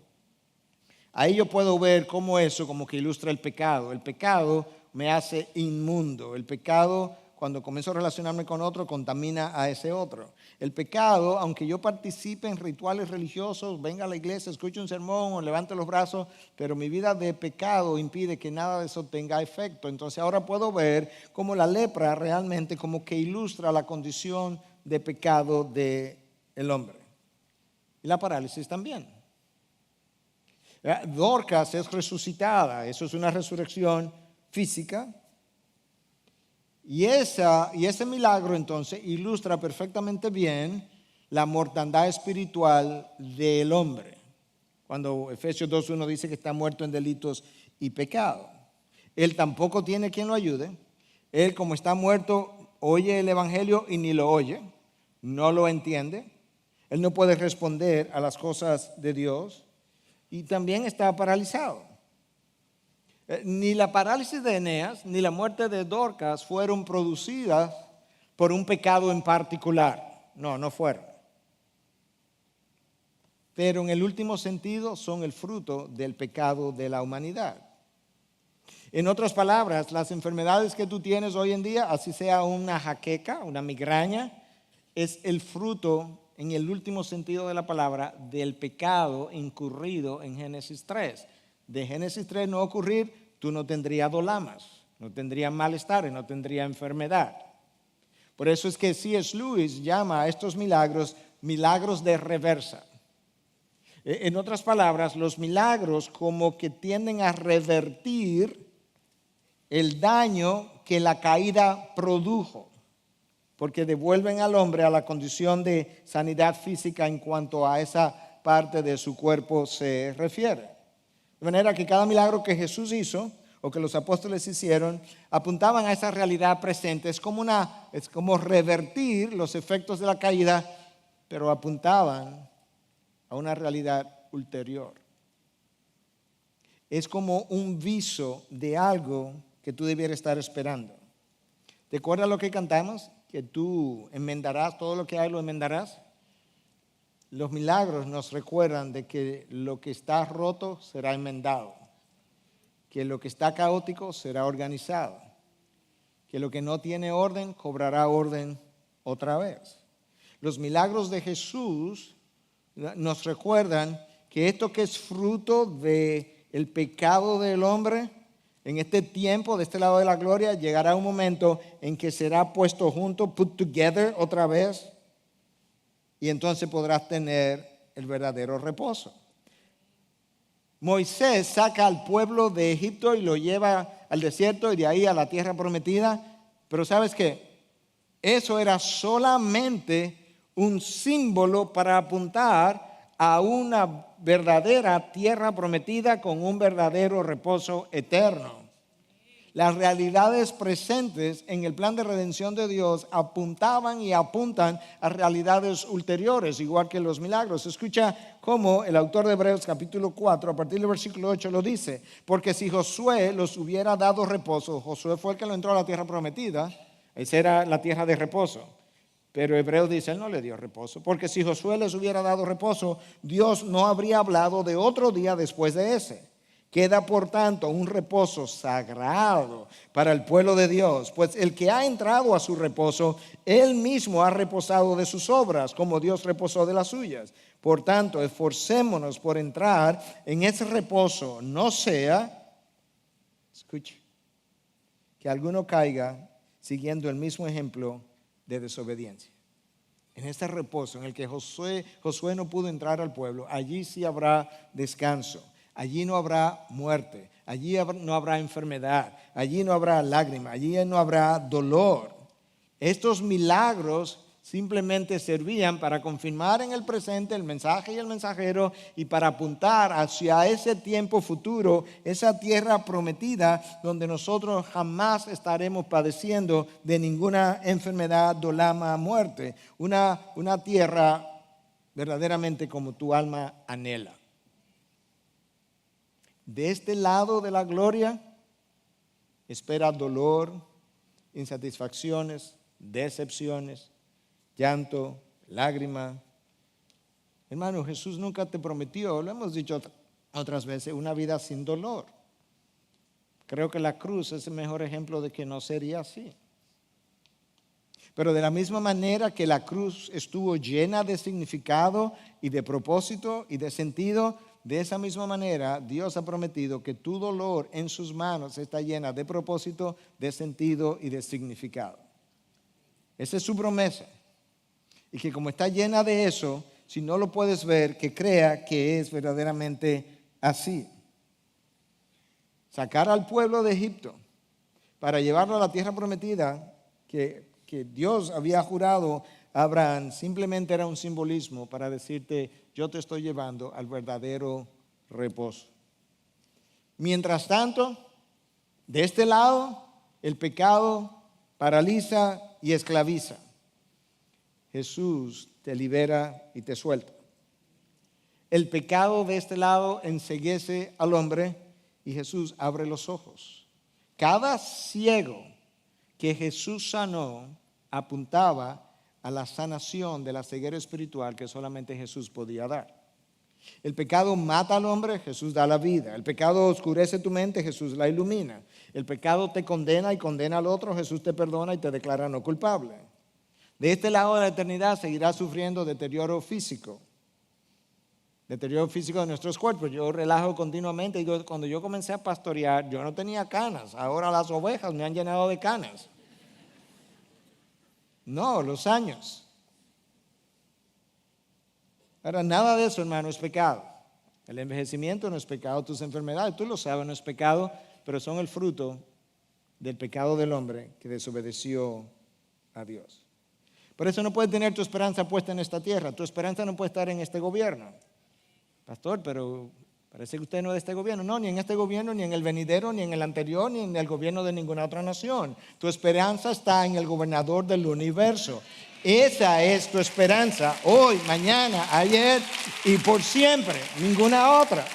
Ahí yo puedo ver cómo eso como que ilustra el pecado. El pecado me hace inmundo. El pecado, cuando comienzo a relacionarme con otro, contamina a ese otro. El pecado, aunque yo participe en rituales religiosos, venga a la iglesia, escuche un sermón o levante los brazos, pero mi vida de pecado impide que nada de eso tenga efecto. Entonces ahora puedo ver cómo la lepra realmente como que ilustra la condición de pecado del hombre. Y la parálisis también. Dorcas es resucitada, eso es una resurrección física. Y ese milagro entonces ilustra perfectamente bien la mortandad espiritual del hombre. Cuando Efesios 2:1 dice que está muerto en delitos y pecado. Él tampoco tiene quien lo ayude. Él, como está muerto, oye el evangelio y ni lo oye, no lo entiende. Él no puede responder a las cosas de Dios y también está paralizado. Ni la parálisis de Eneas ni la muerte de Dorcas fueron producidas por un pecado en particular. No fueron. Pero en el último sentido son el fruto del pecado de la humanidad. En otras palabras, las enfermedades que tú tienes hoy en día, así sea una jaqueca, una migraña, es el fruto, en el último sentido de la palabra, del pecado incurrido en Génesis 3. De Génesis 3 no ocurrir, tú no tendrías dolamas, no tendrías malestares, no tendrías enfermedad. Por eso es que C.S. Lewis llama a estos milagros de reversa. En otras palabras, los milagros como que tienden a revertir el daño que la caída produjo, porque devuelven al hombre a la condición de sanidad física en cuanto a esa parte de su cuerpo se refiere. De manera que cada milagro que Jesús hizo o que los apóstoles hicieron apuntaban a esa realidad presente. Es como revertir los efectos de la caída, pero apuntaban a una realidad ulterior. Es como un viso de algo que tú debieras estar esperando. ¿Te acuerdas lo que cantamos? Que tú enmendarás todo lo que hay, lo enmendarás. Los milagros nos recuerdan de que lo que está roto será enmendado, que lo que está caótico será organizado, que lo que no tiene orden cobrará orden otra vez. Los milagros de Jesús nos recuerdan que esto que es fruto del pecado del hombre, en este tiempo, de este lado de la gloria, llegará un momento en que será puesto junto, put together otra vez, y entonces podrás tener el verdadero reposo. Moisés saca al pueblo de Egipto y lo lleva al desierto y de ahí a la tierra prometida, pero ¿sabes qué? Eso era solamente un símbolo para apuntar a una verdadera tierra prometida con un verdadero reposo eterno. Las realidades presentes en el plan de redención de Dios apuntaban y apuntan a realidades ulteriores, igual que los milagros. Escucha cómo el autor de Hebreos capítulo 4, a partir del versículo 8 lo dice. Porque si Josué los hubiera dado reposo, Josué fue el que lo entró a la tierra prometida, esa era la tierra de reposo. Pero Hebreos dice, él no le dio reposo. Porque si Josué les hubiera dado reposo, Dios no habría hablado de otro día después de ese. Queda, por tanto, un reposo sagrado para el pueblo de Dios, pues el que ha entrado a su reposo, él mismo ha reposado de sus obras, como Dios reposó de las suyas. Por tanto, esforcémonos por entrar en ese reposo, no sea, escuche, que alguno caiga siguiendo el mismo ejemplo de desobediencia. En este reposo en el que Josué no pudo entrar al pueblo, allí sí habrá descanso. Allí no habrá muerte, allí no habrá enfermedad, allí no habrá lágrima, allí no habrá dolor. Estos milagros simplemente servían para confirmar en el presente el mensaje y el mensajero y para apuntar hacia ese tiempo futuro, esa tierra prometida donde nosotros jamás estaremos padeciendo de ninguna enfermedad, dolama, muerte. Una tierra verdaderamente como tu alma anhela. De este lado de la gloria, espera dolor, insatisfacciones, decepciones, llanto, lágrima. Hermano, Jesús nunca te prometió, lo hemos dicho otras veces, una vida sin dolor. Creo que la cruz es el mejor ejemplo de que no sería así. Pero de la misma manera que la cruz estuvo llena de significado y de propósito y de sentido, de esa misma manera Dios ha prometido que tu dolor en sus manos está llena de propósito, de sentido y de significado. Esa es su promesa. Y que como está llena de eso, si no lo puedes ver, que crea que es verdaderamente así. Sacar al pueblo de Egipto para llevarlo a la tierra prometida que Dios había jurado a Abraham, simplemente era un simbolismo para decirte, yo te estoy llevando al verdadero reposo. Mientras tanto, de este lado, el pecado paraliza y esclaviza. Jesús te libera y te suelta. El pecado de este lado enceguece al hombre y Jesús abre los ojos. Cada ciego que Jesús sanó apuntaba a la sanación de la ceguera espiritual que solamente Jesús podía dar. El pecado mata al hombre, Jesús da la vida. El pecado oscurece tu mente, Jesús la ilumina. El pecado te condena y condena al otro, Jesús te perdona y te declara no culpable. De este lado de la eternidad seguirás sufriendo deterioro físico de nuestros cuerpos. Yo relajo continuamente. Digo, cuando yo comencé a pastorear, yo no tenía canas. Ahora las ovejas me han llenado de canas. No, los años. Ahora, nada de eso, hermano, es pecado. El envejecimiento no es pecado, tus enfermedades, tú lo sabes, no es pecado, pero son el fruto del pecado del hombre que desobedeció a Dios. Por eso no puedes tener tu esperanza puesta en esta tierra, tu esperanza no puede estar en este gobierno. Pastor, pero parece que usted no es de este gobierno. No, ni en este gobierno, ni en el venidero, ni en el anterior, ni en el gobierno de ninguna otra nación. Tu esperanza está en el gobernador del universo. Esa es tu esperanza hoy, mañana, ayer y por siempre, ninguna otra.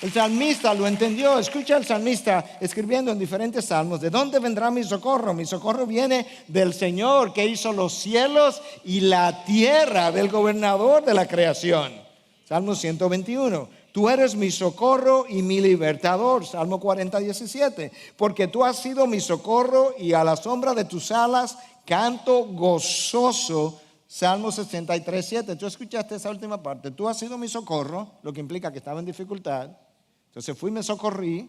El salmista lo entendió. Escucha al salmista escribiendo en diferentes salmos. ¿De dónde vendrá mi socorro? Mi socorro viene del Señor que hizo los cielos y la tierra, del gobernador de la creación. Salmo 121. Tú eres mi socorro y mi libertador. Salmo 40:17. Porque tú has sido mi socorro y a la sombra de tus alas canto gozoso. Salmo 63:7. Tú escuchaste esa última parte. Tú has sido mi socorro, lo que implica que estaba en dificultad. Entonces fui y me socorrí.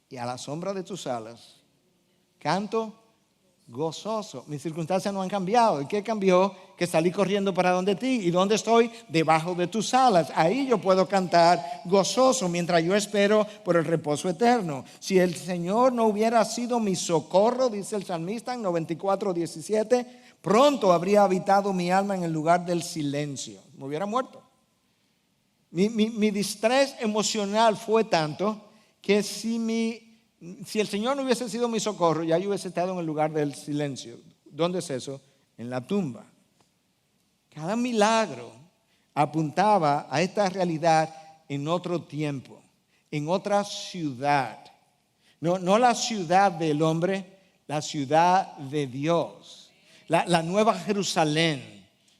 Y a la sombra de tus alas canto gozoso. Mis circunstancias no han cambiado. ¿Y qué cambió? Que salí corriendo para donde ti. ¿Y dónde estoy? Debajo de tus alas. Ahí yo puedo cantar gozoso mientras yo espero por el reposo eterno. Si el Señor no hubiera sido mi socorro, dice el salmista en 94:17, pronto habría habitado mi alma en el lugar del silencio. Me hubiera muerto. Mi distrés emocional fue tanto que si el Señor no hubiese sido mi socorro, ya yo hubiese estado en el lugar del silencio. ¿Dónde es eso? En la tumba. Cada milagro apuntaba a esta realidad en otro tiempo, en otra ciudad. No la ciudad del hombre, la ciudad de Dios. La nueva Jerusalén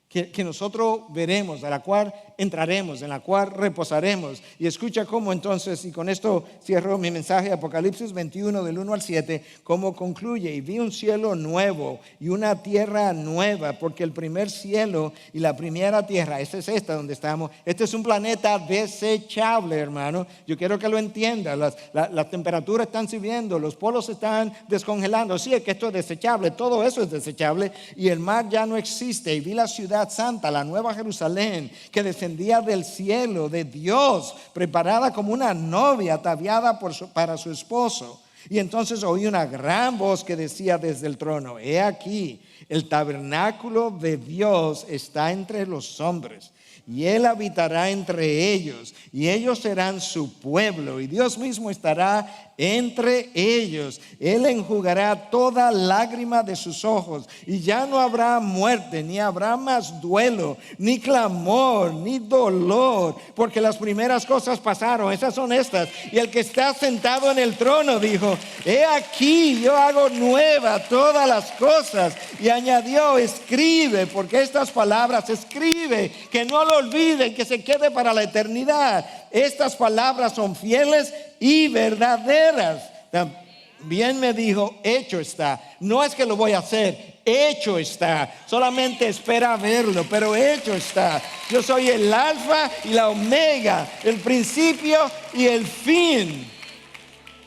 que nosotros veremos, a la cual entraremos, en la cual reposaremos. Y escucha cómo entonces, y con esto cierro mi mensaje, Apocalipsis 21 del 1 al 7, cómo concluye. Y vi un cielo nuevo y una tierra nueva, porque el primer cielo y la primera tierra, esta es esta donde estamos, este es un planeta desechable, hermano. Yo quiero que lo entiendan. Las temperaturas están subiendo, los polos se están descongelando. Sí, es que esto es desechable, todo eso es desechable, y el mar ya no existe. Y vi la ciudad santa, la nueva Jerusalén, que descendía del cielo de Dios, preparada como una novia ataviada para su esposo. Y entonces oí una gran voz que decía desde el trono: he aquí, el tabernáculo de Dios está entre los hombres, y Él habitará entre ellos, y ellos serán su pueblo, y Dios mismo estará entre ellos. Él enjugará toda lágrima de sus ojos, y ya no habrá muerte, ni habrá más duelo, ni clamor, ni dolor, porque las primeras cosas pasaron. Esas son estas. Y el que está sentado en el trono dijo: he aquí, yo hago nueva todas las cosas. Y añadió: escribe, porque estas palabras, escribe, que no lo olviden, que se quede para la eternidad. Estas palabras son fieles y verdaderas. También me dijo: hecho está. No es que lo voy a hacer, hecho está. Solamente espera verlo, pero hecho está. Yo soy el alfa y la omega, el principio y el fin.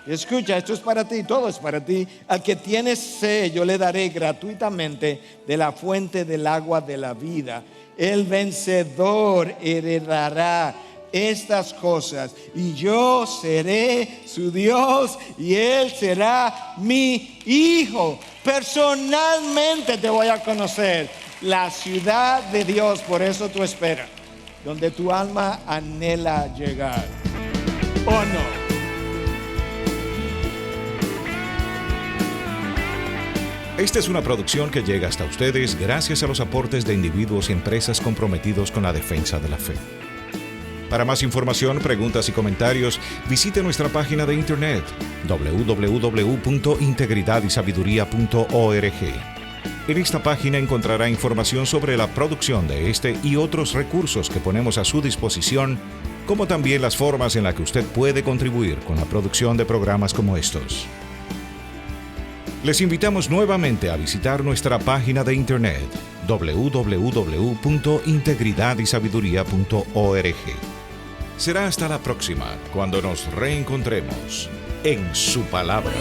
Escucha, esto es para ti, todo es para ti. Al que tiene sed, yo le daré gratuitamente de la fuente del agua de la vida. El vencedor heredará estas cosas, y yo seré su Dios y él será mi hijo. Personalmente te voy a conocer, la ciudad de Dios. Por eso tú esperas, donde tu alma anhela llegar, ¿o no? Esta es una producción que llega hasta ustedes gracias a los aportes de individuos y empresas comprometidos con la defensa de la fe. Para más información, preguntas y comentarios, visite nuestra página de internet www.integridadisabiduría.org. En esta página encontrará información sobre la producción de este y otros recursos que ponemos a su disposición, como también las formas en las que usted puede contribuir con la producción de programas como estos. Les invitamos nuevamente a visitar nuestra página de internet www.integridadisabiduría.org. Será hasta la próxima, cuando nos reencontremos en su palabra.